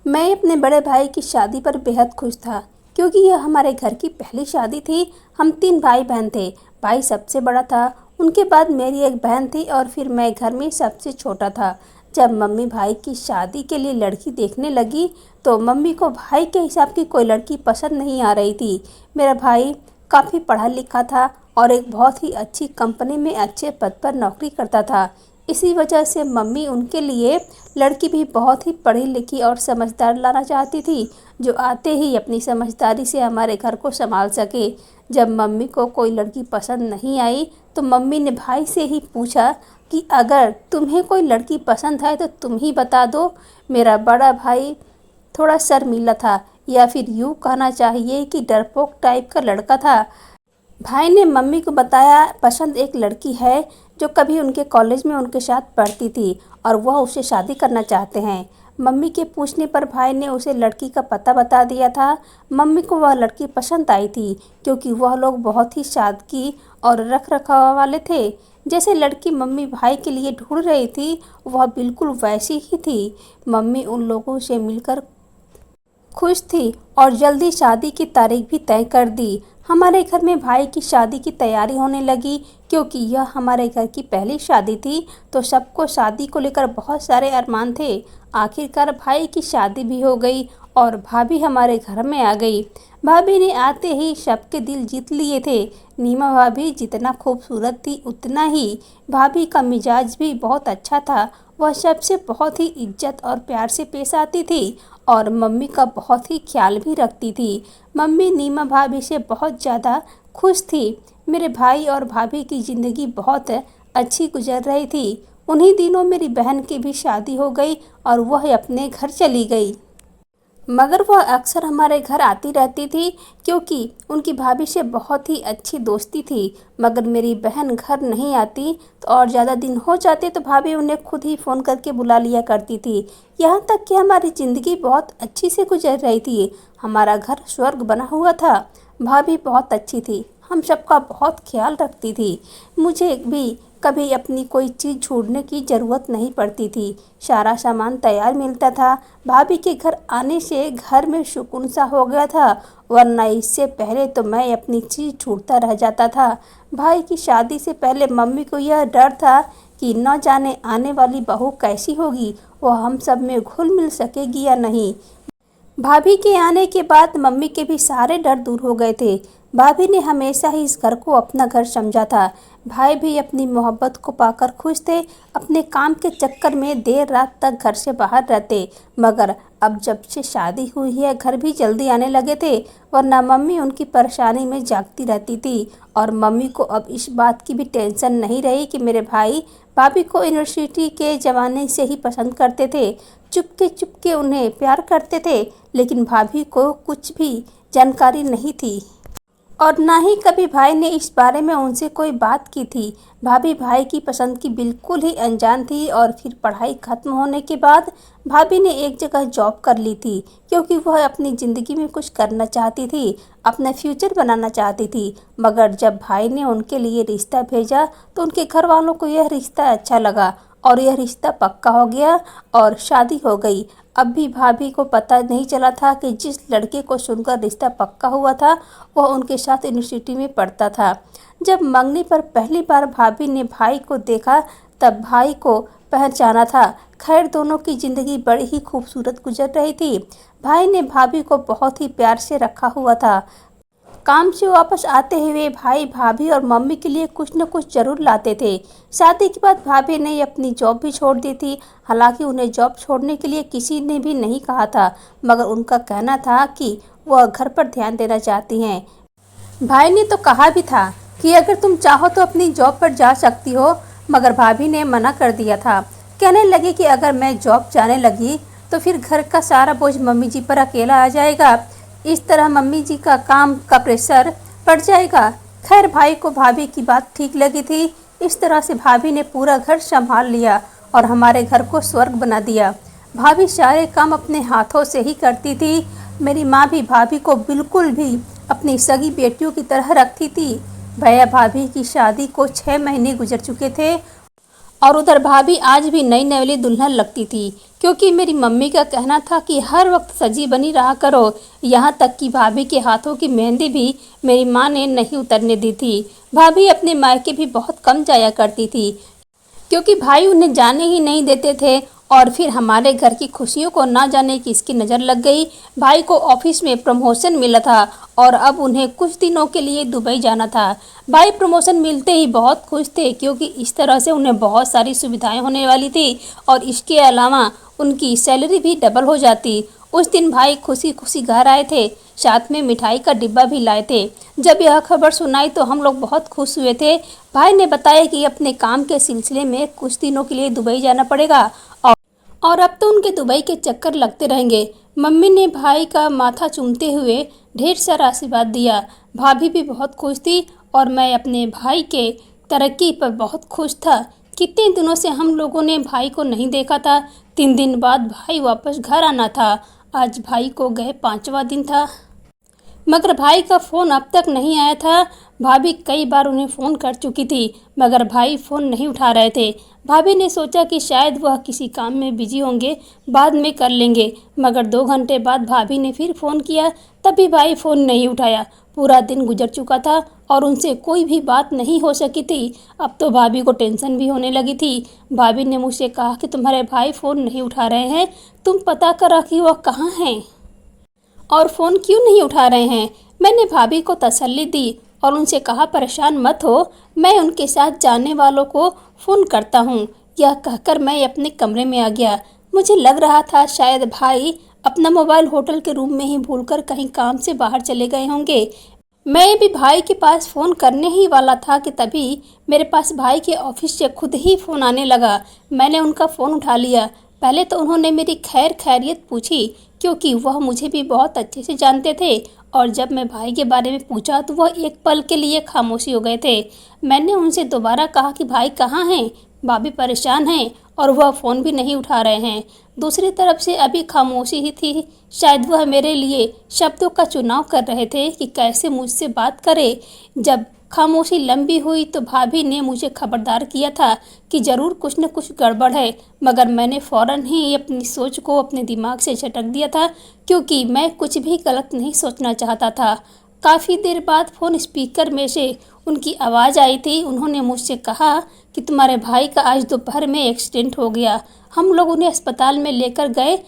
मैं अपने बड़े भाई की शादी पर बेहद खुश था क्योंकि यह हमारे घर की पहली शादी थी। हम 3 भाई बहन थे। भाई सबसे बड़ा था, उनके बाद मेरी एक बहन थी और फिर मैं घर में सबसे छोटा था। जब मम्मी भाई की शादी के लिए लड़की देखने लगी तो मम्मी को भाई के हिसाब की कोई लड़की पसंद नहीं आ रही थी। मेरा भाई काफ़ी पढ़ा लिखा था और एक बहुत ही अच्छी कंपनी में अच्छे पद पर नौकरी करता था। इसी वजह से मम्मी उनके लिए लड़की भी बहुत ही पढ़ी लिखी और समझदार लाना चाहती थी, जो आते ही अपनी समझदारी से हमारे घर को संभाल सके। जब मम्मी को कोई लड़की पसंद नहीं आई तो मम्मी ने भाई से ही पूछा कि अगर तुम्हें कोई लड़की पसंद है तो तुम ही बता दो। मेरा बड़ा भाई थोड़ा शर्मीला था, या फिर यूँ कहना चाहिए कि डरपोक टाइप का लड़का था। भाई ने मम्मी को बताया पसंद एक लड़की है जो कभी उनके कॉलेज में उनके साथ पढ़ती थी और वह उससे शादी करना चाहते हैं। मम्मी के पूछने पर भाई ने उसे लड़की का पता बता दिया था। मम्मी को वह लड़की पसंद आई थी क्योंकि वह लोग बहुत ही सादगी और रख रखाव वाले थे। जैसे लड़की मम्मी भाई के लिए ढूंढ रही थी वह बिल्कुल वैसी ही थी। मम्मी उन लोगों से मिलकर खुश थी और जल्दी शादी की तारीख भी तय कर दी। हमारे घर में भाई की शादी की तैयारी होने लगी क्योंकि यह हमारे घर की पहली शादी थी, तो सबको शादी को लेकर बहुत सारे अरमान थे। आखिरकार भाई की शादी भी हो गई और भाभी हमारे घर में आ गई। भाभी ने आते ही सबके दिल जीत लिए थे। नीमा भाभी जितना खूबसूरत थी उतना ही भाभी का मिजाज भी बहुत अच्छा था। वह सबसे बहुत ही इज्जत और प्यार से पेश आती थी और मम्मी का बहुत ही ख्याल भी रखती थी। मम्मी नीमा भाभी से बहुत ज़्यादा खुश थी। मेरे भाई और भाभी की ज़िंदगी बहुत अच्छी गुजर रही थी। उन्हीं दिनों मेरी बहन की भी शादी हो गई और वह अपने घर चली गई। मगर वह अक्सर हमारे घर आती रहती थी क्योंकि उनकी भाभी से बहुत ही अच्छी दोस्ती थी। मगर मेरी बहन घर नहीं आती तो और ज़्यादा दिन हो जाते तो भाभी उन्हें खुद ही फ़ोन करके बुला लिया करती थी। यहाँ तक कि हमारी ज़िंदगी बहुत अच्छी से गुजर रही थी। हमारा घर स्वर्ग बना हुआ था। भाभी बहुत अच्छी थी, हम सबका बहुत ख्याल रखती थी। मुझे भी कभी अपनी कोई चीज़ छोड़ने की ज़रूरत नहीं पड़ती थी। सारा सामान तैयार मिलता था। भाभी के घर आने से घर में सुकून सा हो गया था, वरना इससे पहले तो मैं अपनी चीज़ ढूंढता रह जाता था। भाई की शादी से पहले मम्मी को यह डर था कि न जाने आने वाली बहू कैसी होगी, वह हम सब में घुल मिल सकेगी या नहीं। भाभी के आने के बाद मम्मी के भी सारे डर दूर हो गए थे। भाभी ने हमेशा ही इस घर को अपना घर समझा था। भाई भी अपनी मोहब्बत को पाकर खुश थे। अपने काम के चक्कर में देर रात तक घर से बाहर रहते, मगर अब जब से शादी हुई है घर भी जल्दी आने लगे थे, वरना मम्मी उनकी परेशानी में जागती रहती थी। और मम्मी को अब इस बात की भी टेंशन नहीं रही कि मेरे भाई भाभी को यूनिवर्सिटी के ज़माने से ही पसंद करते थे। चुपके चुपके उन्हें प्यार करते थे, लेकिन भाभी को कुछ भी जानकारी नहीं थी और ना ही कभी भाई ने इस बारे में उनसे कोई बात की थी। भाभी भाई की पसंद की बिल्कुल ही अनजान थी और फिर पढ़ाई खत्म होने के बाद भाभी ने एक जगह जॉब कर ली थी क्योंकि वह अपनी ज़िंदगी में कुछ करना चाहती थी, अपना फ्यूचर बनाना चाहती थी। मगर जब भाई ने उनके लिए रिश्ता भेजा तो उनके घर वालों को यह रिश्ता अच्छा लगा और यह रिश्ता पक्का हो गया और शादी हो गई। अब भी भाभी को पता नहीं चला था कि जिस लड़के को सुनकर रिश्ता पक्का हुआ था वह उनके साथ यूनिवर्सिटी में पढ़ता था। जब मंगनी पर पहली बार भाभी ने भाई को देखा तब भाई को पहचाना था। खैर दोनों की ज़िंदगी बड़ी ही खूबसूरत गुजर रही थी। भाई ने भाभी को बहुत ही प्यार से रखा हुआ था। काम से वापस आते हुए भाई भाभी और मम्मी के लिए कुछ न कुछ जरूर लाते थे। शादी के बाद भाभी ने अपनी जॉब भी छोड़ दी थी। हालांकि उन्हें जॉब छोड़ने के लिए किसी ने भी नहीं कहा था, मगर उनका कहना था कि वह घर पर ध्यान देना चाहती हैं। भाई ने तो कहा भी था कि अगर तुम चाहो तो अपनी जॉब पर जा सकती हो, मगर भाभी ने मना कर दिया था। कहने लगी कि अगर मैं जॉब जाने लगी तो फिर घर का सारा बोझ मम्मी जी पर अकेला आ जाएगा। इस तरह मम्मी जी का काम का प्रेशर बढ़ जाएगा। खैर भाई को भाभी की बात ठीक लगी थी। इस तरह से भाभी ने पूरा घर संभाल लिया और हमारे घर को स्वर्ग बना दिया। भाभी सारे काम अपने हाथों से ही करती थी। मेरी माँ भी भाभी को बिल्कुल भी अपनी सगी बेटियों की तरह रखती थी। भैया भाभी की शादी को 6 महीने गुजर चुके थे और उधर भाभी आज भी नई नवेली दुल्हन लगती थी, क्योंकि मेरी मम्मी का कहना था कि हर वक्त सजी बनी रहा करो। यहाँ तक कि भाभी के हाथों की मेहंदी भी मेरी माँ ने नहीं उतरने दी थी। भाभी अपने मायके भी बहुत कम जाया करती थी, क्योंकि भाई उन्हें जाने ही नहीं देते थे। और फिर हमारे घर की खुशियों को ना जाने किसकी नज़र लग गई। भाई को ऑफिस में प्रमोशन मिला था और अब उन्हें कुछ दिनों के लिए दुबई जाना था। भाई प्रमोशन मिलते ही बहुत खुश थे, क्योंकि इस तरह से उन्हें बहुत सारी सुविधाएं होने वाली थी और इसके अलावा उनकी सैलरी भी डबल हो जाती। उस दिन भाई खुशी खुशी घर आए थे, साथ में मिठाई का डिब्बा भी लाए थे। जब यह खबर सुनाई तो हम लोग बहुत खुश हुए थे। भाई ने बताया कि अपने काम के सिलसिले में कुछ दिनों के लिए दुबई जाना पड़ेगा और अब तो उनके दुबई के चक्कर लगते रहेंगे। मम्मी ने भाई का माथा चूमते हुए ढेर सारा आशीर्वाद दिया। भाभी भी बहुत खुश थी और मैं अपने भाई के तरक्की पर बहुत खुश था। कितने दिनों से हम लोगों ने भाई को नहीं देखा था। 3 दिन बाद भाई वापस घर आना था। आज भाई को गए 5वां दिन था, मगर भाई का फ़ोन अब तक नहीं आया था। भाभी कई बार उन्हें फ़ोन कर चुकी थी, मगर भाई फ़ोन नहीं उठा रहे थे। भाभी ने सोचा कि शायद वह किसी काम में बिजी होंगे, बाद में कर लेंगे। मगर 2 घंटे बाद भाभी ने फिर फ़ोन किया, तब भी भाई फ़ोन नहीं उठाया। पूरा दिन गुजर चुका था और उनसे कोई भी बात नहीं हो सकी थी। अब तो भाभी को टेंशन भी होने लगी थी। भाभी ने मुझसे कहा कि तुम्हारे भाई फ़ोन नहीं उठा रहे हैं, तुम पता करा कि वह कहाँ हैं और फ़ोन क्यों नहीं उठा रहे हैं। मैंने भाभी को तसल्ली दी और उनसे कहा परेशान मत हो, मैं उनके साथ जाने वालों को फ़ोन करता हूँ। यह कहकर मैं अपने कमरे में आ गया। मुझे लग रहा था शायद भाई अपना मोबाइल होटल के रूम में ही भूलकर कहीं काम से बाहर चले गए होंगे। मैं भी भाई के पास फ़ोन करने ही वाला था कि तभी मेरे पास भाई के ऑफिस से खुद ही फ़ोन आने लगा। मैंने उनका फ़ोन उठा लिया। पहले तो उन्होंने मेरी खैर खैरियत पूछी, क्योंकि वह मुझे भी बहुत अच्छे से जानते थे। और जब मैं भाई के बारे में पूछा तो वह एक पल के लिए खामोशी हो गए थे। मैंने उनसे दोबारा कहा कि भाई कहाँ हैं। भाभी परेशान हैं और वह फ़ोन भी नहीं उठा रहे हैं। दूसरी तरफ से अभी खामोशी ही थी। शायद वह मेरे लिए शब्दों का चुनाव कर रहे थे कि कैसे मुझसे बात करें। जब खामोशी लंबी हुई तो भाभी ने मुझे खबरदार किया था कि ज़रूर कुछ न कुछ गड़बड़ है, मगर मैंने फ़ौरन ही अपनी सोच को अपने दिमाग से झटक दिया था, क्योंकि मैं कुछ भी गलत नहीं सोचना चाहता था। काफ़ी देर बाद फ़ोन स्पीकर में से उनकी आवाज़ आई थी। उन्होंने मुझसे कहा कि तुम्हारे भाई का आज दोपहर में एक्सीडेंट हो गया। हम लोग उन्हें अस्पताल में लेकर गए,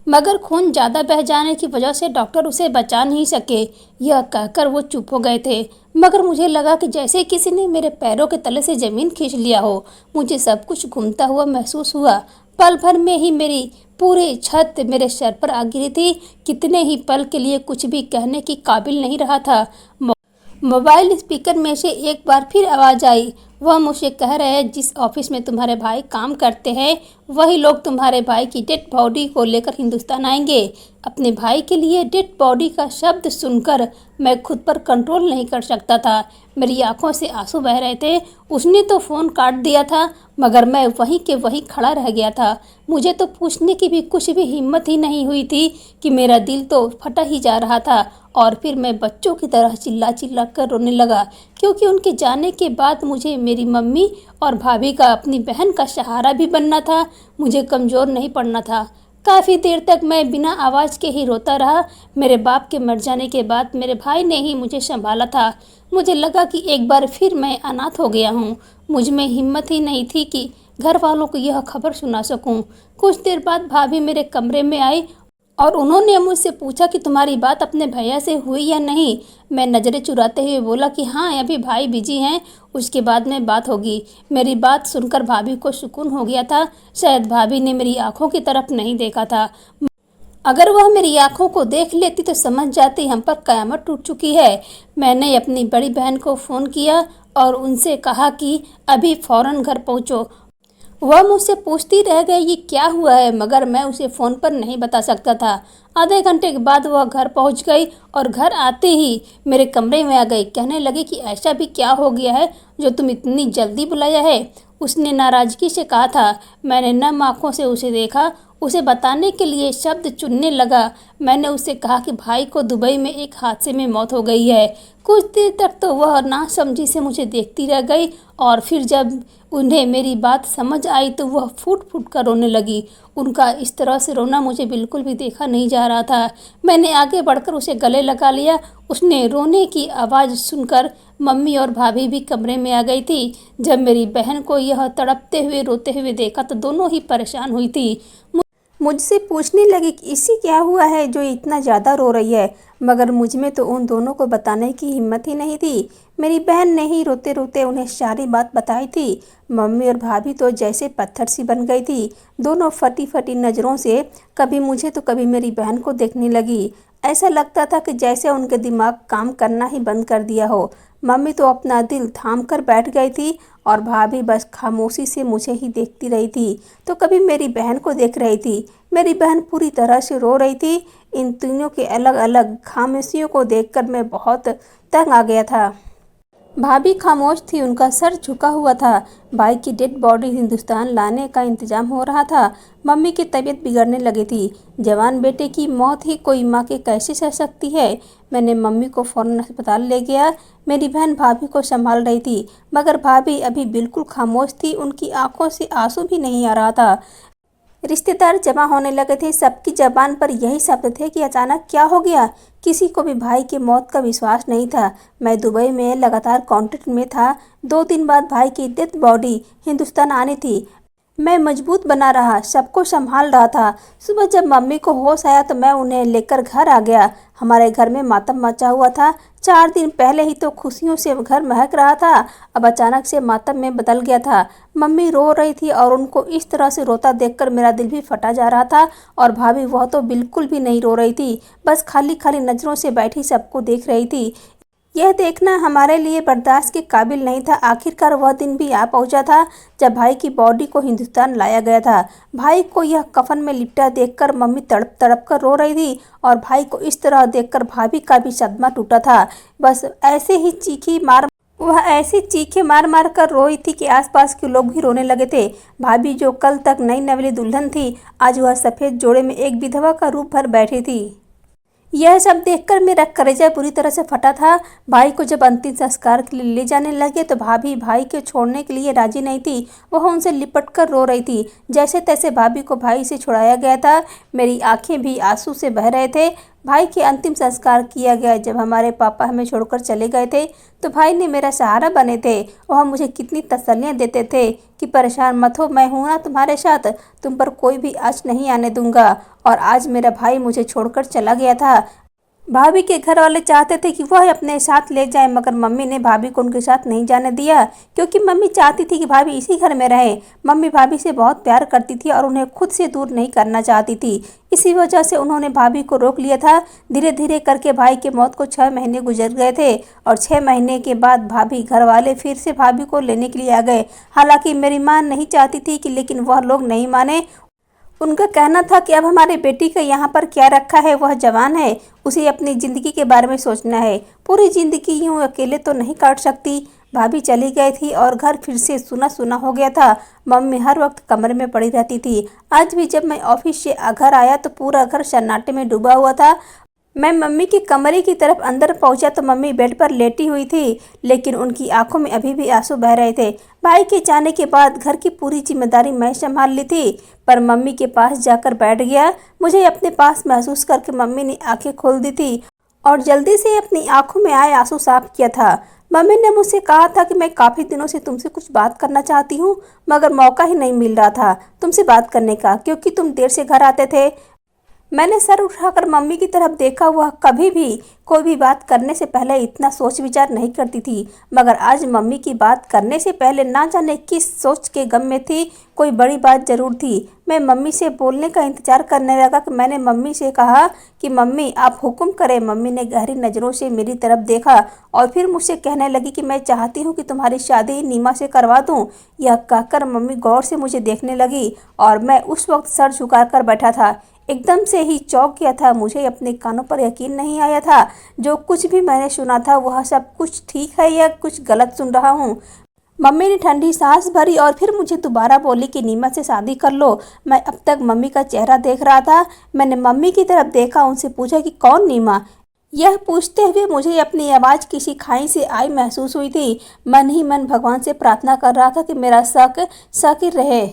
मगर खून ज़्यादा बह जाने की वजह से डॉक्टर उसे बचा नहीं सके। यह कहकर वो चुप हो गए थे, मगर मुझे लगा कि जैसे किसी ने मेरे पैरों के तले से ज़मीन खींच लिया हो। मुझे सब कुछ घूमता हुआ महसूस हुआ। पल भर में ही मेरी पूरी छत मेरे सर पर आ गिरी थी। कितने ही पल के लिए कुछ भी कहने की काबिल नहीं रहा था। मोबाइल स्पीकर में से एक बार फिर आवाज़ आई। वह मुझे कह रहे हैं जिस ऑफिस में तुम्हारे भाई काम करते हैं वही लोग तुम्हारे भाई की डेड बॉडी को लेकर हिंदुस्तान आएंगे। अपने भाई के लिए डेड बॉडी का शब्द सुनकर मैं खुद पर कंट्रोल नहीं कर सकता था। मेरी आंखों से आंसू बह रहे थे। उसने तो फ़ोन काट दिया था, मगर मैं वहीं के वहीं खड़ा रह गया था। मुझे तो पूछने की भी कुछ भी हिम्मत ही नहीं हुई थी कि मेरा दिल तो फटा ही जा रहा था। और फिर मैं बच्चों की तरह चिल्ला चिल्ला कर रोने लगा, क्योंकि उनके जाने के बाद मुझे मेरी मम्मी और भाभी का अपनी बहन का सहारा भी बनना था। मुझे कमज़ोर नहीं पड़ना था। काफ़ी देर तक मैं बिना आवाज़ के ही रोता रहा। मेरे बाप के मर जाने के बाद मेरे भाई ने ही मुझे संभाला था। मुझे लगा कि एक बार फिर मैं अनाथ हो गया हूँ। मुझ में हिम्मत ही नहीं थी कि घर वालों को यह खबर सुना सकूँ। कुछ देर बाद भाभी मेरे कमरे में आई और उन्होंने मुझसे पूछा कि तुम्हारी बात अपने भैया से हुई या नहीं। मैं नज़रें चुराते हुए बोला कि हाँ, अभी भाई बिजी हैं, उसके बाद में बात होगी। मेरी बात सुनकर भाभी को सुकून हो गया था। शायद भाभी ने मेरी आंखों की तरफ नहीं देखा था। अगर वह मेरी आंखों को देख लेती तो समझ जाती हम पर कयामत टूट चुकी है। मैंने अपनी बड़ी बहन को फ़ोन किया और उनसे कहा कि अभी फ़ौरन घर पहुँचो। वह मुझसे पूछती रह गई कि क्या हुआ है, मगर मैं उसे फ़ोन पर नहीं बता सकता था। आधे घंटे के बाद वह घर पहुंच गई और घर आते ही मेरे कमरे में आ गई। कहने लगी कि ऐसा भी क्या हो गया है जो तुम इतनी जल्दी बुलाया है। उसने नाराज़गी से कहा था। मैंने नम आँखों से उसे देखा। उसे बताने के लिए शब्द चुनने लगा। मैंने उसे कहा कि भाई को दुबई में एक हादसे में मौत हो गई है। कुछ देर तक तो वह नासमझी से मुझे देखती रह गई और फिर जब उन्हें मेरी बात समझ आई तो वह फूट फूट कर रोने लगी। उनका इस तरह से रोना मुझे बिल्कुल भी देखा नहीं जा रहा था। मैंने आगे बढ़कर उसे गले लगा लिया। उसने रोने की आवाज़ सुनकर मम्मी और भाभी भी कमरे में आ गई थी। जब मेरी बहन को यह तड़पते हुए रोते हुए देखा तो दोनों ही परेशान हुई थी। मुझसे पूछने लगी कि इसे क्या हुआ है जो इतना ज़्यादा रो रही है, मगर मुझ में तो उन दोनों को बताने की हिम्मत ही नहीं थी। मेरी बहन ने ही रोते रोते उन्हें सारी बात बताई थी। मम्मी और भाभी तो जैसे पत्थर सी बन गई थी। दोनों फटी फटी नज़रों से कभी मुझे तो कभी मेरी बहन को देखने लगी। ऐसा लगता था कि जैसे उनके दिमाग काम करना ही बंद कर दिया हो। मम्मी तो अपना दिल थाम कर बैठ गई थी और भाभी बस खामोशी से मुझे ही देखती रही थी, तो कभी मेरी बहन को देख रही थी। मेरी बहन पूरी तरह से रो रही थी। इन तीनों के अलग अलग खामोशियों को देखकर मैं बहुत तंग आ गया था। भाभी खामोश थी, उनका सर झुका हुआ था। भाई की डेड बॉडी हिंदुस्तान लाने का इंतजाम हो रहा था। मम्मी की तबीयत बिगड़ने लगी थी। जवान बेटे की मौत ही कोई माँ के कैसे सह सकती है। मैंने मम्मी को फ़ौरन अस्पताल ले गया। मेरी बहन भाभी को संभाल रही थी, मगर भाभी अभी बिल्कुल खामोश थी। उनकी आंखों से आंसू भी नहीं आ रहा था। रिश्तेदार जमा होने लगे थे। सबकी जबान पर यही शब्द थे कि अचानक क्या हो गया। किसी को भी भाई की मौत का विश्वास नहीं था। मैं दुबई में लगातार कांटेक्ट में था। 2 दिन बाद भाई की डेथ बॉडी हिंदुस्तान आनी थी। मैं मजबूत बना रहा, सबको संभाल रहा था। सुबह जब मम्मी को होश आया तो मैं उन्हें लेकर घर आ गया। हमारे घर में मातम मचा हुआ था। 4 दिन पहले ही तो खुशियों से घर महक रहा था, अब अचानक से मातम में बदल गया था। मम्मी रो रही थी और उनको इस तरह से रोता देखकर मेरा दिल भी फटा जा रहा था। और भाभी, वह तो बिल्कुल भी नहीं रो रही थी, बस खाली खाली नज़रों से बैठी सबको देख रही थी। यह देखना हमारे लिए बर्दाश्त के काबिल नहीं था। आखिरकार वह दिन भी आ पहुंचा था जब भाई की बॉडी को हिंदुस्तान लाया गया था। भाई को यह कफन में लिपटा देखकर मम्मी तड़प तड़प कर रो रही थी और भाई को इस तरह देखकर भाभी का भी सदमा टूटा था। बस ऐसे ही चीखे मार मार कर रोई थी कि आसपास के लोग भी रोने लगे थे। भाभी जो कल तक नई नवेली दुल्हन थी, आज वह सफ़ेद जोड़े में एक विधवा का रूप भर बैठी थी। यह सब देखकर मेरा कलेजा बुरी तरह से फटा था। भाई को जब अंतिम संस्कार के लिए ले जाने लगे तो भाभी भाई के छोड़ने के लिए राजी नहीं थी। वह उनसे लिपट कर रो रही थी। जैसे तैसे भाभी को भाई से छुड़ाया गया था। मेरी आंखें भी आंसू से बह रहे थे। भाई के अंतिम संस्कार किया गया। जब हमारे पापा हमें छोड़कर चले गए थे तो भाई ने मेरा सहारा बने थे। वह मुझे कितनी तसल्लियाँ देते थे कि परेशान मत हो, मैं हूँ ना तुम्हारे साथ, तुम पर कोई भी आँच नहीं आने दूंगा। और आज मेरा भाई मुझे छोड़कर चला गया था। भाभी के घर वाले चाहते थे कि वह अपने साथ ले जाए, मगर मम्मी ने भाभी को उनके साथ नहीं जाने दिया, क्योंकि मम्मी चाहती थी कि भाभी इसी घर में रहे। मम्मी भाभी से बहुत प्यार करती थी और उन्हें खुद से दूर नहीं करना चाहती थी। इसी वजह से उन्होंने भाभी को रोक लिया था। धीरे धीरे करके भाई की मौत को 6 महीने गुजर गए थे और 6 महीने के बाद भाभी घर वाले फिर से भाभी को लेने के लिए आ गए। हालांकि मेरी माँ नहीं चाहती थी कि, लेकिन वह लोग नहीं माने। उनका कहना था कि अब हमारी बेटी का यहाँ पर क्या रखा है, वह जवान है, उसे अपनी ज़िंदगी के बारे में सोचना है। पूरी ज़िंदगी यूँ अकेले तो नहीं काट सकती। भाभी चली गई थी और घर फिर से सुना सुना हो गया था। मम्मी हर वक्त कमरे में पड़ी रहती थी। आज भी जब मैं ऑफिस से घर आया तो पूरा घर सन्नाटे में डूबा हुआ था। मैं मम्मी के कमरे की तरफ अंदर पहुंचा तो मम्मी बेड पर लेटी हुई थी, लेकिन उनकी आंखों में अभी भी आंसू बह रहे थे। भाई के जाने के बाद घर की पूरी जिम्मेदारी मैं संभाल ली थी, पर मम्मी के पास जाकर बैठ गया। मुझे अपने पास महसूस करके मम्मी ने आंखें खोल दी थी और जल्दी से अपनी आंखों में आए आंसू साफ किया था। मम्मी ने मुझसे कहा था कि मैं काफ़ी दिनों से तुमसे कुछ बात करना चाहती हूँ, मगर मौका ही नहीं मिल रहा था तुमसे बात करने का, क्योंकि तुम देर से घर आते थे। मैंने सर उठाकर मम्मी की तरफ देखा। वह कभी भी कोई भी बात करने से पहले इतना सोच विचार नहीं करती थी, मगर आज मम्मी की बात करने से पहले ना जाने किस सोच के गम में थी। कोई बड़ी बात जरूर थी। मैं मम्मी से बोलने का इंतजार करने लगा कि मैंने मम्मी से कहा कि मम्मी आप हुक्म करें। मम्मी ने गहरी नज़रों से मेरी तरफ देखा और फिर मुझसे कहने लगी कि मैं चाहती हूँ कि तुम्हारी शादी नीमा से करवा दूँ। यह कहकर मम्मी गौर से मुझे देखने लगी और मैं उस वक्त सर झुकाकर बैठा था। एकदम से ही चौंक गया था। मुझे अपने कानों पर यकीन नहीं आया था। जो कुछ भी मैंने सुना था वह सब कुछ ठीक है या कुछ गलत सुन रहा हूँ। मम्मी ने ठंडी सांस भरी और फिर मुझे दोबारा बोली कि नीमा से शादी कर लो। मैं अब तक मम्मी का चेहरा देख रहा था। मैंने मम्मी की तरफ देखा, उनसे पूछा कि कौन नीमा। यह पूछते हुए मुझे अपनी आवाज़ किसी खाई से आई महसूस हुई थी। मन ही मन भगवान से प्रार्थना कर रहा था कि मेरा शक सच ही रहे।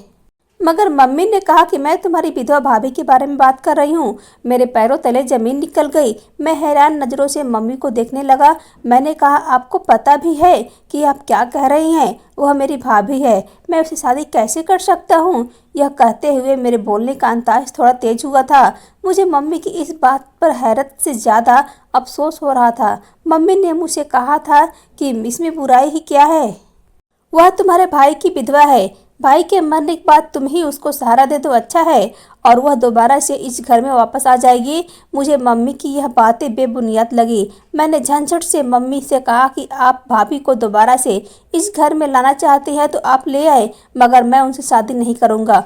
मगर मम्मी ने कहा कि मैं तुम्हारी विधवा भाभी के बारे में बात कर रही हूँ। मेरे पैरों तले जमीन निकल गई। मैं हैरान नज़रों से मम्मी को देखने लगा। मैंने कहा, आपको पता भी है कि आप क्या कह रही हैं? वह मेरी भाभी है, मैं उससे शादी कैसे कर सकता हूँ? यह कहते हुए मेरे बोलने का अंदाज थोड़ा तेज हुआ था। मुझे मम्मी की इस बात पर हैरत से ज़्यादा अफसोस हो रहा था। मम्मी ने मुझसे कहा था कि इसमें बुराई ही क्या है, वह तुम्हारे भाई की विधवा है। भाई के मरने के बाद तुम ही उसको सहारा दे दो, अच्छा है, और वह दोबारा से इस घर में वापस आ जाएगी। मुझे मम्मी की यह बातें बेबुनियाद लगी। मैंने झंझट से मम्मी से कहा कि आप भाभी को दोबारा से इस घर में लाना चाहते हैं तो आप ले आए, मगर मैं उनसे शादी नहीं करूँगा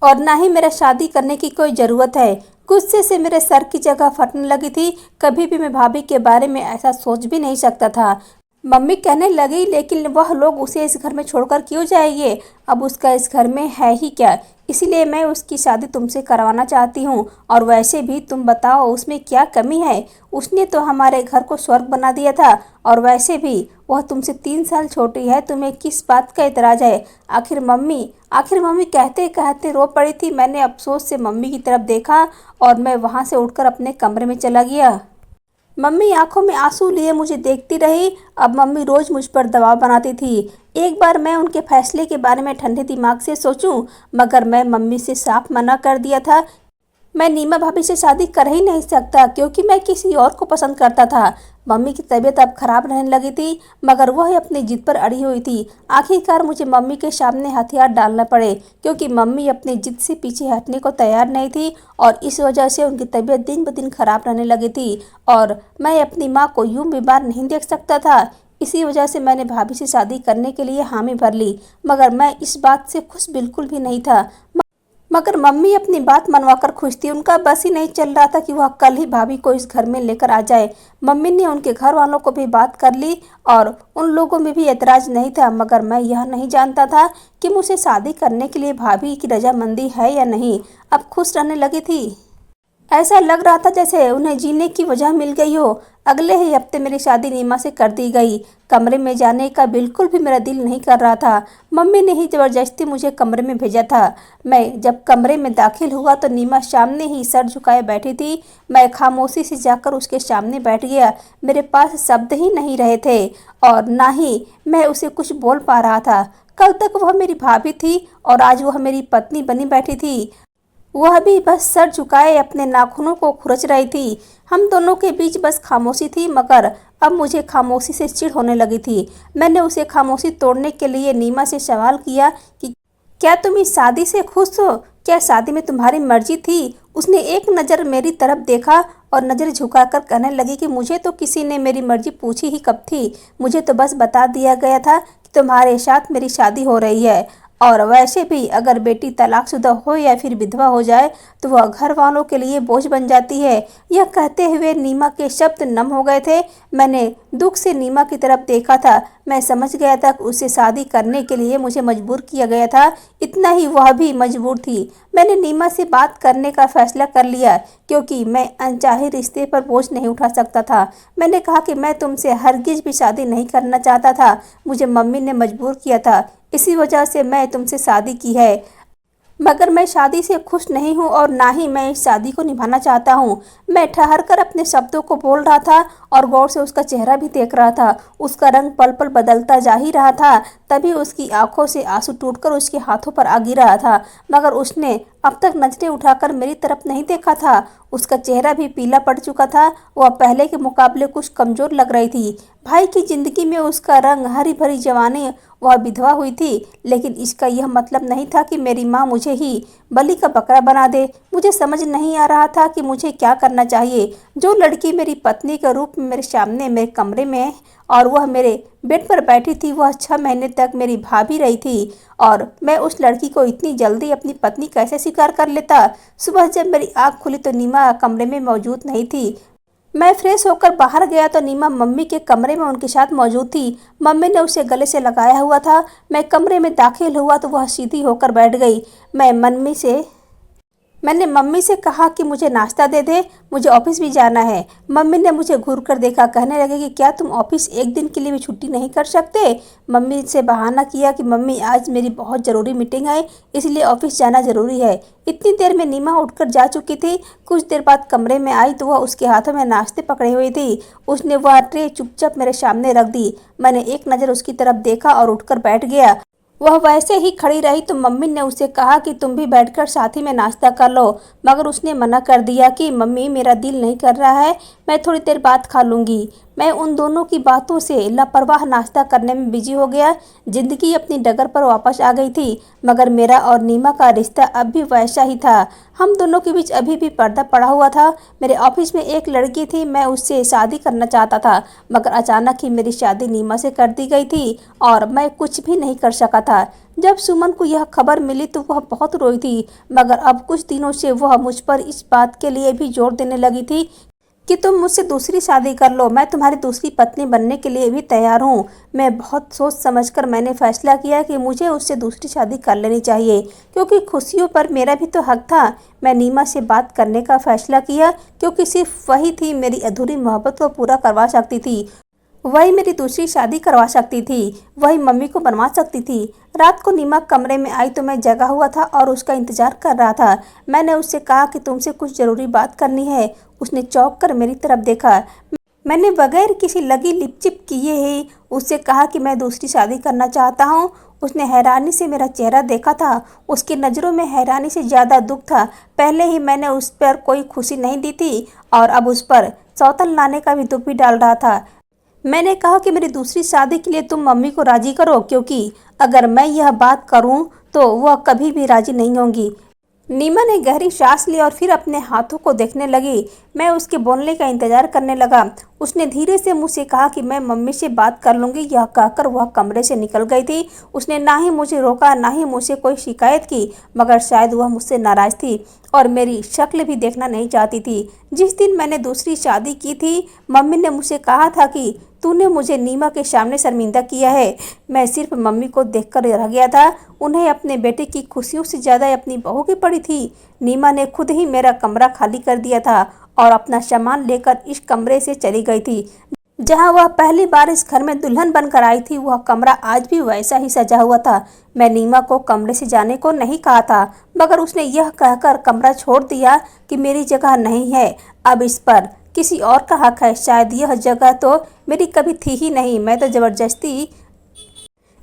और ना ही मेरा शादी करने की कोई ज़रूरत है। गुस्से से मेरे सर की जगह फटने लगी थी। कभी भी मैं भाभी के बारे में ऐसा सोच भी नहीं सकता था। मम्मी कहने लगी, लेकिन वह लोग उसे इस घर में छोड़कर क्यों जाएंगे? अब उसका इस घर में है ही क्या? इसलिए मैं उसकी शादी तुमसे करवाना चाहती हूँ। और वैसे भी तुम बताओ, उसमें क्या कमी है? उसने तो हमारे घर को स्वर्ग बना दिया था। और वैसे भी वह तुमसे 3 साल छोटी है, तुम्हें किस बात का इतराज़ है? आखिर मम्मी कहते कहते रो पड़ी थी। मैंने अफसोस से मम्मी की तरफ देखा और मैं वहाँ से उठकर अपने कमरे में चला गया। मम्मी आंखों में आंसू लिए मुझे देखती रही। अब मम्मी रोज़ मुझ पर दबाव बनाती थी। एक बार मैं उनके फैसले के बारे में ठंडे दिमाग से सोचूं, मगर मैं मम्मी से साफ मना कर दिया था। मैं नीमा भाभी से शादी कर ही नहीं सकता, क्योंकि मैं किसी और को पसंद करता था। मम्मी की तबीयत अब खराब रहने लगी थी, मगर वह अपनी जिद पर अड़ी हुई थी। आखिरकार मुझे मम्मी के सामने हथियार डालना पड़े, क्योंकि मम्मी अपनी जिद से पीछे हटने को तैयार नहीं थी और इस वजह से उनकी तबीयत दिन ब दिन खराब रहने लगी थी और मैं अपनी माँ को यूं बीमार नहीं देख सकता था। इसी वजह से मैंने भाभी से शादी करने के लिए हामी भर ली, मगर मैं इस बात से खुश बिल्कुल भी नहीं था। मगर मम्मी अपनी बात मनवाकर खुश थी। उनका बस ही नहीं चल रहा था कि वह कल ही भाभी को इस घर में लेकर आ जाए। मम्मी ने उनके घर वालों को भी बात कर ली और उन लोगों में भी एतराज़ नहीं था, मगर मैं यह नहीं जानता था कि मुझे शादी करने के लिए भाभी की रजामंदी है या नहीं। अब खुश रहने लगी थी। ऐसा लग रहा था जैसे उन्हें जीने की वजह मिल गई हो। अगले ही हफ्ते मेरी शादी नीमा से कर दी गई। कमरे में जाने का बिल्कुल भी मेरा दिल नहीं कर रहा था। मम्मी ने ही ज़बरदस्ती मुझे कमरे में भेजा था। मैं जब कमरे में दाखिल हुआ तो नीमा सामने ही सर झुकाए बैठी थी। मैं खामोशी से जाकर उसके सामने बैठ गया। मेरे पास शब्द ही नहीं रहे थे और ना ही मैं उसे कुछ बोल पा रहा था। कल तक वह मेरी भाभी थी और आज वह मेरी पत्नी बनी बैठी थी। वह भी बस सर झुकाए अपने नाखूनों को खुरच रही थी। हम दोनों के बीच बस खामोशी थी, मगर अब मुझे खामोशी से चिढ़ होने लगी थी। मैंने उसे खामोशी तोड़ने के लिए नीमा से सवाल किया कि क्या तुम इस शादी से खुश हो? क्या शादी में तुम्हारी मर्जी थी? उसने एक नज़र मेरी तरफ देखा और नज़र झुकाकर कहने लगी कि मुझे तो किसी ने मेरी मर्जी पूछी ही कब थी। मुझे तो बस बता दिया गया था कि तुम्हारे साथ मेरी शादी हो रही है। और वैसे भी अगर बेटी तलाकशुदा हो या फिर विधवा हो जाए तो वह घर वालों के लिए बोझ बन जाती है। यह कहते हुए नीमा के शब्द नम हो गए थे। मैंने दुख से नीमा की तरफ देखा था। मैं समझ गया था कि उससे शादी करने के लिए मुझे मजबूर किया गया था। इतना ही, वह भी मजबूर थी। मैंने नीमा से बात करने का फैसला कर लिया, क्योंकि मैं अनचाहे रिश्ते पर बोझ नहीं उठा सकता था। मैंने कहा कि मैं तुमसे हरगिज भी शादी नहीं करना चाहता था। मुझे मम्मी ने मजबूर किया था, इसी वजह से मैं तुमसे शादी की है। मगर मैं शादी से खुश नहीं हूँ और ना ही मैं इस शादी को निभाना चाहता हूँ। मैं ठहर कर अपने शब्दों को बोल रहा था और गौर से उसका चेहरा भी देख रहा था। उसका रंग पल पल बदलता जा ही रहा था। तभी उसकी आंखों से आंसू टूटकर उसके हाथों पर आ गिर रहा था, मगर उसने अब तक नजरें उठाकर मेरी तरफ नहीं देखा था। उसका चेहरा भी पीला पड़ चुका था। वह पहले के मुकाबले कुछ कमजोर लग रही थी। भाई की जिंदगी में उसका रंग हरी भरी जवानी, वह विधवा हुई थी, लेकिन इसका यह मतलब नहीं था कि मेरी माँ मुझे ही बलि का बकरा बना दे। मुझे समझ नहीं आ रहा था कि मुझे क्या करना चाहिए। जो लड़की मेरी पत्नी के रूप में मेरे सामने मेरे कमरे में और वह मेरे बेड पर बैठी थी, वह 6 महीने तक मेरी भाभी रही थी और मैं उस लड़की को इतनी जल्दी अपनी पत्नी कैसे स्वीकार कर लेता। सुबह जब मेरी आँख खुली तो नीमा कमरे में मौजूद नहीं थी। मैं फ्रेश होकर बाहर गया तो नीमा मम्मी के कमरे में उनके साथ मौजूद थी। मम्मी ने उसे गले से लगाया हुआ था। मैं कमरे में दाखिल हुआ तो वह सीधी होकर बैठ गई। मैंने मम्मी से कहा कि मुझे नाश्ता दे दे, मुझे ऑफिस भी जाना है। मम्मी ने मुझे घूर कर देखा, कहने लगे कि क्या तुम ऑफिस एक दिन के लिए भी छुट्टी नहीं कर सकते। मम्मी से बहाना किया कि मम्मी आज मेरी बहुत ज़रूरी मीटिंग है, इसलिए ऑफिस जाना ज़रूरी है। इतनी देर में नीमा उठकर जा चुकी थी। कुछ देर बाद कमरे में आई तो वह उसके हाथों में नाश्ते पकड़े हुई थी। उसने वह ट्रे चुपचाप मेरे सामने रख दी। मैंने एक नज़र उसकी तरफ देखा और उठकर बैठ गया। वह वैसे ही खड़ी रही तो मम्मी ने उसे कहा कि तुम भी बैठकर साथ ही में नाश्ता कर लो, मगर उसने मना कर दिया कि मम्मी मेरा दिल नहीं कर रहा है, मैं थोड़ी देर बाद खा लूँगी। मैं उन दोनों की बातों से लापरवाह नाश्ता करने में बिजी हो गया। जिंदगी अपनी डगर पर वापस आ गई थी, मगर मेरा और नीमा का रिश्ता अब भी वैसा ही था। हम दोनों के बीच अभी भी पर्दा पड़ा हुआ था। मेरे ऑफिस में एक लड़की थी, मैं उससे शादी करना चाहता था, मगर अचानक ही मेरी शादी नीमा से कर दी गई थी और मैं कुछ भी नहीं कर सका था। जब सुमन को यह खबर मिली तो वह बहुत रोई थी, मगर अब कुछ दिनों से वह मुझ पर इस बात के लिए भी जोर देने लगी थी कि तुम मुझसे दूसरी शादी कर लो, मैं तुम्हारी दूसरी पत्नी बनने के लिए भी तैयार हूँ। मैं बहुत सोच समझकर मैंने फैसला किया कि मुझे उससे दूसरी शादी कर लेनी चाहिए, क्योंकि खुशियों पर मेरा भी तो हक था। मैं नीमा से बात करने का फैसला किया, क्योंकि सिर्फ वही थी मेरी अधूरी मोहब्बत को पूरा करवा सकती थी। वही मेरी दूसरी शादी करवा सकती थी, वही मम्मी को बनवा सकती थी। रात को नीमा कमरे में आई तो मैं जगा हुआ था और उसका इंतजार कर रहा था। मैंने उससे कहा कि तुमसे कुछ ज़रूरी बात करनी है। उसने चौंक कर मेरी तरफ देखा। मैंने बगैर किसी लगी लिपचिप किए ही उससे कहा कि मैं दूसरी शादी करना चाहता हूँ। उसने हैरानी से मेरा चेहरा देखा था। उसकी नज़रों में हैरानी से ज़्यादा दुख था। पहले ही मैंने उस पर कोई खुशी नहीं दी थी और अब उस पर सौतन लाने का भी दुख भी डाल रहा था। मैंने कहा कि मेरी दूसरी शादी के लिए तुम मम्मी को राजी करो, क्योंकि अगर मैं यह बात करूं तो वह कभी भी राजी नहीं होंगी। नीमा ने गहरी सांस ली और फिर अपने हाथों को देखने लगी। मैं उसके बोलने का इंतजार करने लगा। उसने धीरे से मुझसे कहा कि मैं मम्मी से बात कर लूँगी। यह कहकर वह कमरे से निकल गई थी। उसने ना ही मुझे रोका, ना ही मुझसे कोई शिकायत की, मगर शायद वह मुझसे नाराज़ थी और मेरी शक्ल भी देखना नहीं चाहती थी। जिस दिन मैंने दूसरी शादी की थी, मम्मी ने मुझसे कहा था कि तूने मुझे नीमा के सामने शर्मिंदा किया है। मैं सिर्फ मम्मी को देखकर रह गया था। उन्हें अपने बेटे की खुशियों से ज़्यादा अपनी बहू की पड़ी थी। नीमा ने खुद ही मेरा कमरा खाली कर दिया था और अपना सामान लेकर इस कमरे से चली गई थी। जहां वह पहली बार इस घर में दुल्हन बनकर आई थी, वह कमरा आज भी वैसा ही सजा हुआ था। मैं नीमा को कमरे से जाने को नहीं कहा था, मगर उसने यह कहकर कमरा छोड़ दिया कि मेरी जगह नहीं है, अब इस पर किसी और का हक है। शायद यह जगह तो मेरी कभी थी ही नहीं। मैं तो ज़बरदस्ती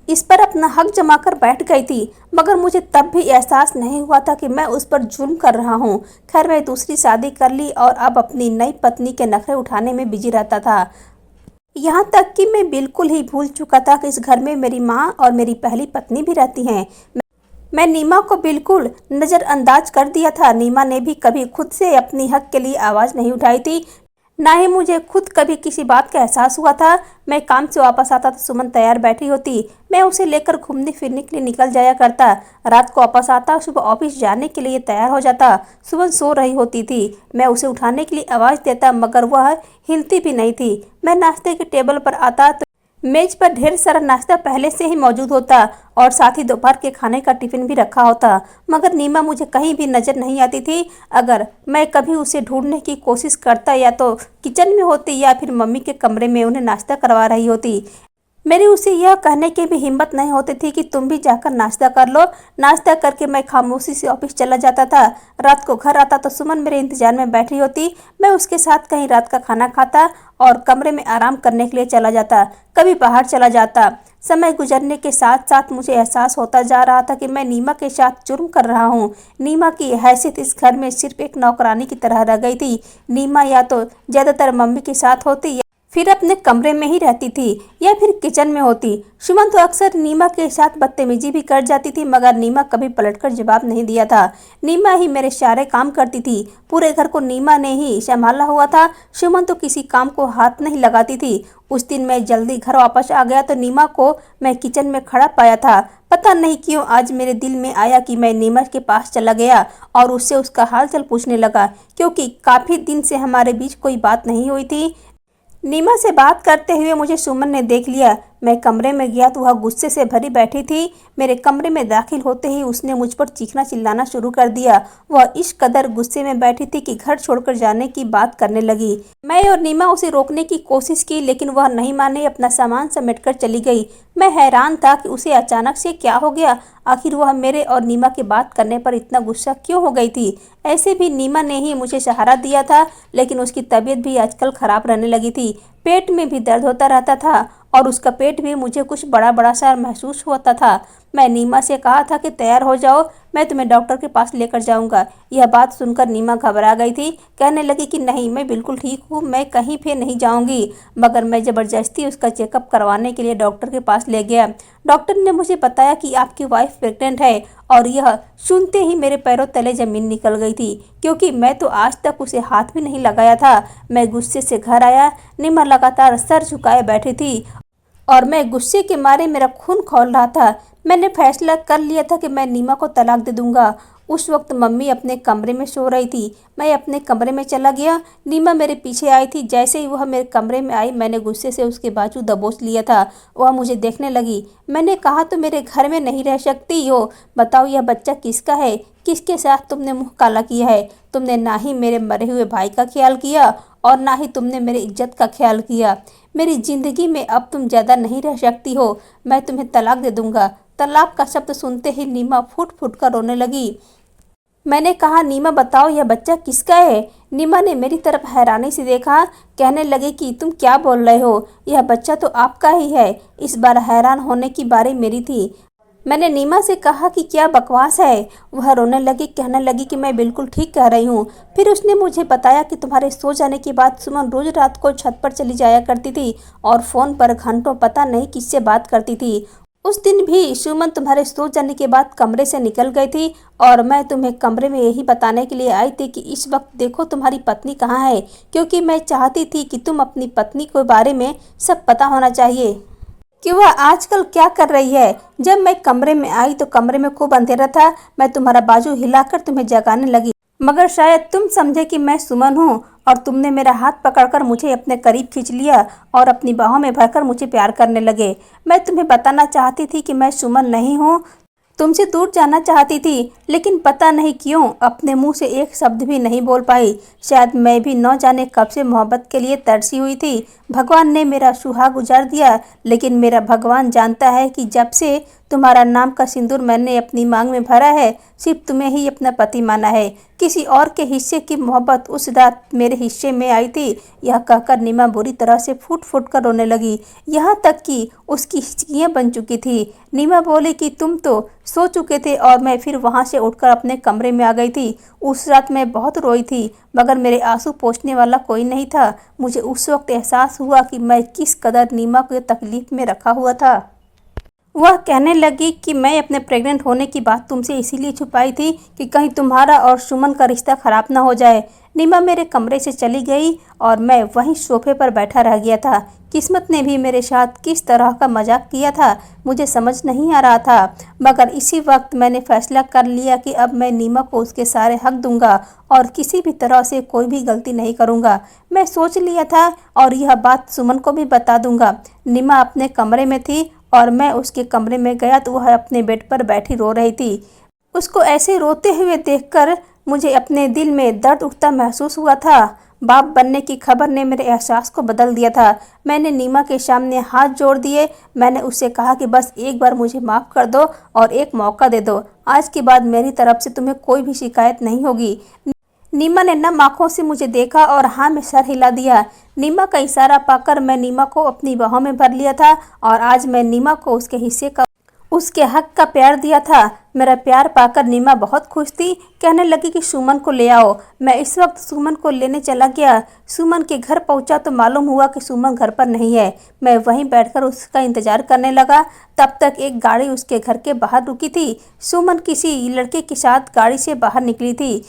इस पर अपना हक जमा कर बैठ गई थी, मगर मुझे तब भी एहसास नहीं हुआ था कि मैं उस पर जुल्म कर रहा हूँ। खैर, मैं दूसरी शादी कर ली और अब अपनी नई पत्नी के नखरे उठाने में बिजी रहता था। यहाँ तक कि मैं बिल्कुल ही भूल चुका था कि इस घर में मेरी माँ और मेरी पहली पत्नी भी रहती हैं। मैं नीमा को बिल्कुल नज़रअंदाज कर दिया था। नीमा ने भी कभी खुद से अपनी हक के लिए आवाज़ नहीं उठाई थी, ना ही मुझे खुद कभी किसी बात का एहसास हुआ था। मैं काम से वापस आता तो सुमन तैयार बैठी होती। मैं उसे लेकर घूमने फिरने के लिए निकल जाया करता। रात को वापस आता, सुबह ऑफिस जाने के लिए तैयार हो जाता। सुमन सो रही होती थी। मैं उसे उठाने के लिए आवाज़ देता, मगर वह हिलती भी नहीं थी। मैं नाश्ते के टेबल पर आता तो मेज पर ढेर सारा नाश्ता पहले से ही मौजूद होता और साथ ही दोपहर के खाने का टिफिन भी रखा होता, मगर नीमा मुझे कहीं भी नजर नहीं आती थी। अगर मैं कभी उसे ढूंढने की कोशिश करता, या तो किचन में होती या फिर मम्मी के कमरे में उन्हें नाश्ता करवा रही होती। मेरी उसे यह कहने की भी हिम्मत नहीं होती थी कि तुम भी जाकर नाश्ता कर लो। नाश्ता करके मैं खामोशी से ऑफिस चला जाता था। रात को घर आता तो सुमन मेरे इंतजार में बैठी होती। मैं उसके साथ कहीं रात का खाना खाता और कमरे में आराम करने के लिए चला जाता, कभी बाहर चला जाता। समय गुजरने के साथ साथ मुझे एहसास होता जा रहा था कि मैं नीमा के साथ जुर्म कर रहा हूँ। नीमा की हैसियत इस घर में सिर्फ एक नौकरानी की तरह रह गई थी। नीमा या तो ज़्यादातर मम्मी के साथ होती फिर अपने कमरे में ही रहती थी या फिर किचन में होती। सुमन तो अक्सर नीमा के साथ बदतमीजी भी कर जाती थी, मगर नीमा कभी पलटकर जवाब नहीं दिया था। नीमा ही मेरे सारे काम करती थी, पूरे घर को नीमा ने ही संभाला हुआ था। सुमन तो किसी काम को हाथ नहीं लगाती थी। उस दिन मैं जल्दी घर वापस आ गया तो नीमा को मैं किचन में खड़ा पाया था। पता नहीं क्यों आज मेरे दिल में आया कि मैं नीमा के पास चला गया और उससे उसका हालचाल पूछने लगा, क्योंकि काफी दिन से हमारे बीच कोई बात नहीं हुई थी। नीमा से बात करते हुए मुझे सुमन ने देख लिया। मैं कमरे में गया तो वह गुस्से से भरी बैठी थी। मेरे कमरे में दाखिल होते ही उसने मुझ पर चीखना चिल्लाना शुरू कर दिया। वह इस कदर गुस्से में बैठी थी कि घर छोड़कर जाने की बात करने लगी। मैं और नीमा उसे रोकने की कोशिश की, लेकिन वह नहीं माने, अपना सामान समेटकर चली गई। मैं हैरान था कि उसे अचानक से क्या हो गया। आखिर वह मेरे और नीमा के बात करने पर इतना गुस्सा क्यों हो गई थी। ऐसे भी नीमा ने ही मुझे सहारा दिया था, लेकिन उसकी तबीयत भी आजकल खराब रहने लगी थी। पेट में भी दर्द होता रहता था और उसका पेट भी मुझे कुछ बड़ा बड़ा सा महसूस होता था। मैं नीमा से कहा था कि तैयार हो जाओ, मैं तुम्हें डॉक्टर के पास लेकर जाऊंगा। यह बात सुनकर नीमा घबरा गई थी। कहने लगी कि नहीं, मैं बिल्कुल ठीक हूँ, मैं कहीं पे नहीं जाऊंगी। मगर मैं ज़बरदस्ती उसका चेकअप करवाने के लिए डॉक्टर के पास ले गया। डॉक्टर ने मुझे बताया कि आपकी वाइफ प्रेग्नेंट है, और यह सुनते ही मेरे पैरों तले जमीन निकल गई थी, क्योंकि मैं तो आज तक उसे हाथ भी नहीं लगाया था। मैं गुस्से से घर आया। नीमा लगातार सर झुकाए बैठी थी और मैं गुस्से के मारे मेरा खून खौल रहा था। मैंने फैसला कर लिया था कि मैं नीमा को तलाक दे दूंगा। उस वक्त मम्मी अपने कमरे में सो रही थी। मैं अपने कमरे में चला गया। नीमा मेरे पीछे आई थी। जैसे ही वह मेरे कमरे में आई, मैंने गुस्से से उसके बाजू दबोच लिया था। वह मुझे देखने लगी। मैंने कहा, तो मेरे घर में नहीं रह सकती हो? बताओ, यह बच्चा किसका है? किसके साथ तुमने मुँह काला किया है? तुमने ना ही मेरे मरे हुए भाई का ख्याल किया और ना ही तुमने मेरी इज्जत का ख्याल किया। मेरी जिंदगी में अब तुम ज़्यादा नहीं रह सकती हो। मैं तुम्हें तलाक दे दूंगा। तलाक का शब्द सुनते ही नीमा फूट फूट कर रोने लगी। मैंने कहा, नीमा बताओ, यह बच्चा किसका है? नीमा ने मेरी तरफ हैरानी से देखा। कहने लगे कि तुम क्या बोल रहे हो? यह बच्चा तो आपका ही है। इस बार हैरान होने की बारी मेरी थी। मैंने नीमा से कहा कि क्या बकवास है? वह रोने लगी। कहने लगी कि मैं बिल्कुल ठीक कह रही हूँ। फिर उसने मुझे बताया कि तुम्हारे सो जाने के बाद सुमन रोज रात को छत पर चली जाया करती थी और फ़ोन पर घंटों पता नहीं किससे बात करती थी। उस दिन भी सुमन तुम्हारे सो जाने के बाद कमरे से निकल गई थी और मैं तुम्हें कमरे में यही बताने के लिए आई थी कि इस वक्त देखो तुम्हारी पत्नी कहाँ है, क्योंकि मैं चाहती थी कि तुम अपनी पत्नी के बारे में सब पता होना चाहिए कि वह आजकल क्या कर रही है। जब मैं कमरे में आई तो कमरे में खूब अंधेरा था। मैं तुम्हारा बाजू हिलाकर तुम्हें जगाने लगी, मगर शायद तुम समझे कि मैं सुमन हूँ और तुमने मेरा हाथ पकड़कर मुझे अपने करीब खींच लिया और अपनी बाहों में भरकर मुझे प्यार करने लगे। मैं तुम्हें बताना चाहती थी कि मैं सुमन नहीं हूँ। तुमसे दूर जाना चाहती थी, लेकिन पता नहीं क्यों अपने मुंह से एक शब्द भी नहीं बोल पाई। शायद मैं भी न जाने कब से मोहब्बत के लिए तरसी हुई थी। भगवान ने मेरा सुहाग उजाड़ दिया, लेकिन मेरा भगवान जानता है कि जब से तुम्हारा नाम का सिंदूर मैंने अपनी मांग में भरा है, सिर्फ तुम्हें ही अपना पति माना है। किसी और के हिस्से की मोहब्बत उस रात मेरे हिस्से में आई थी। यह कहकर नीमा बुरी तरह से फूट फूट कर रोने लगी, यहाँ तक कि उसकी हिचकियाँ बन चुकी थी। नीमा बोली कि तुम तो सो चुके थे और मैं फिर वहाँ से उठकर अपने कमरे में आ गई थी। उस रात मैं बहुत रोई थी, मगर मेरे आंसू पोंछने वाला कोई नहीं था। मुझे उस वक्त एहसास हुआ कि मैं किस कदर नीमा को तकलीफ में रखा हुआ था। वह कहने लगी कि मैं अपने प्रेग्नेंट होने की बात तुमसे इसीलिए छुपाई थी कि कहीं तुम्हारा और सुमन का रिश्ता खराब ना हो जाए। नीमा मेरे कमरे से चली गई और मैं वहीं सोफे पर बैठा रह गया था। किस्मत ने भी मेरे साथ किस तरह का मजाक किया था मुझे समझ नहीं आ रहा था, मगर इसी वक्त मैंने फैसला कर लिया कि अब मैं नीमा को उसके सारे हक दूंगा और किसी भी तरह से कोई भी गलती नहीं करूंगा। मैं सोच लिया था और यह बात सुमन को भी बता दूंगा। नीमा अपने कमरे में थी और मैं उसके कमरे में गया तो वह अपने बेड पर बैठी रो रही थी। उसको ऐसे रोते हुए देखकर मुझे अपने दिल में दर्द उठता महसूस हुआ था। बाप बनने की खबर ने मेरे एहसास को बदल दिया था। मैंने नीमा के सामने हाथ जोड़ दिए। मैंने उससे कहा कि बस एक बार मुझे माफ़ कर दो और एक मौका दे दो। आज के बाद मेरी तरफ से तुम्हें कोई भी शिकायत नहीं होगी। नीमा ने नम आँखों से मुझे देखा और हाँ में सर हिला दिया। नीमा का इशारा पाकर मैं नीमा को अपनी बाहों में भर लिया था और आज मैं नीमा को उसके हिस्से का उसके हक का प्यार दिया था। मेरा प्यार पाकर नीमा बहुत खुश थी। कहने लगी कि सुमन को ले आओ। मैं इस वक्त सुमन को लेने चला गया। सुमन के घर पहुंचा तो मालूम हुआ कि सुमन घर पर नहीं है। मैं वहीं बैठकर उसका इंतजार करने लगा। तब तक एक गाड़ी उसके घर के बाहर रुकी थी। सुमन किसी लड़के के साथ गाड़ी से बाहर निकली थी।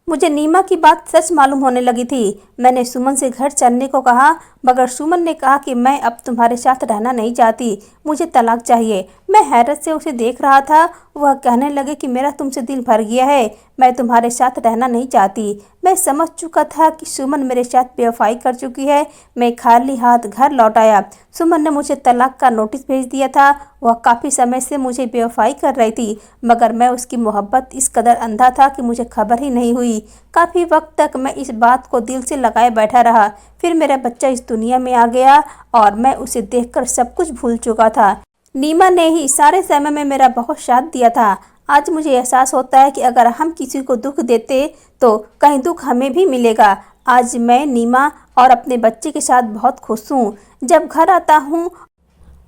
मुझे नीमा की बात सच मालूम होने लगी थी। मैंने सुमन से घर चलने को कहा, मगर सुमन ने कहा कि मैं अब तुम्हारे साथ रहना नहीं चाहती, मुझे तलाक चाहिए। मैं हैरत से उसे देख रहा था। वह कहने लगे कि मेरा तुमसे दिल भर गया है, मैं तुम्हारे साथ रहना नहीं चाहती। मैं समझ चुका था कि सुमन मेरे साथ बेवफाई कर चुकी है। मैं खाली हाथ घर लौट आया। सुमन ने मुझे तलाक का नोटिस भेज दिया था। वह काफ़ी समय से मुझे बेवफाई कर रही थी, मगर मैं उसकी मोहब्बत इस कदर अंधा था कि मुझे खबर ही नहीं हुई। काफ़ी वक्त तक मैं इस बात को दिल से लगाए बैठा रहा। फिर मेरा बच्चा इस दुनिया में आ गया और मैं उसे देखकर सब कुछ भूल चुका था। नीमा ने ही सारे समय में मेरा बहुत साथ दिया था। आज मुझे एहसास होता है कि अगर हम किसी को दुख देते तो कहीं दुख हमें भी मिलेगा। आज मैं नीमा और अपने बच्चे के साथ बहुत खुश हूँ। जब घर आता हूँ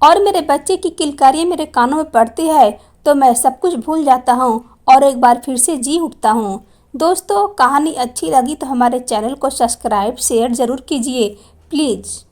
और मेरे बच्चे की किलकारियाँ मेरे कानों में पड़ती है तो मैं सब कुछ भूल जाता हूँ और एक बार फिर से जी उठता हूँ। दोस्तों, कहानी अच्छी लगी तो हमारे चैनल को सब्सक्राइब शेयर ज़रूर कीजिए प्लीज़।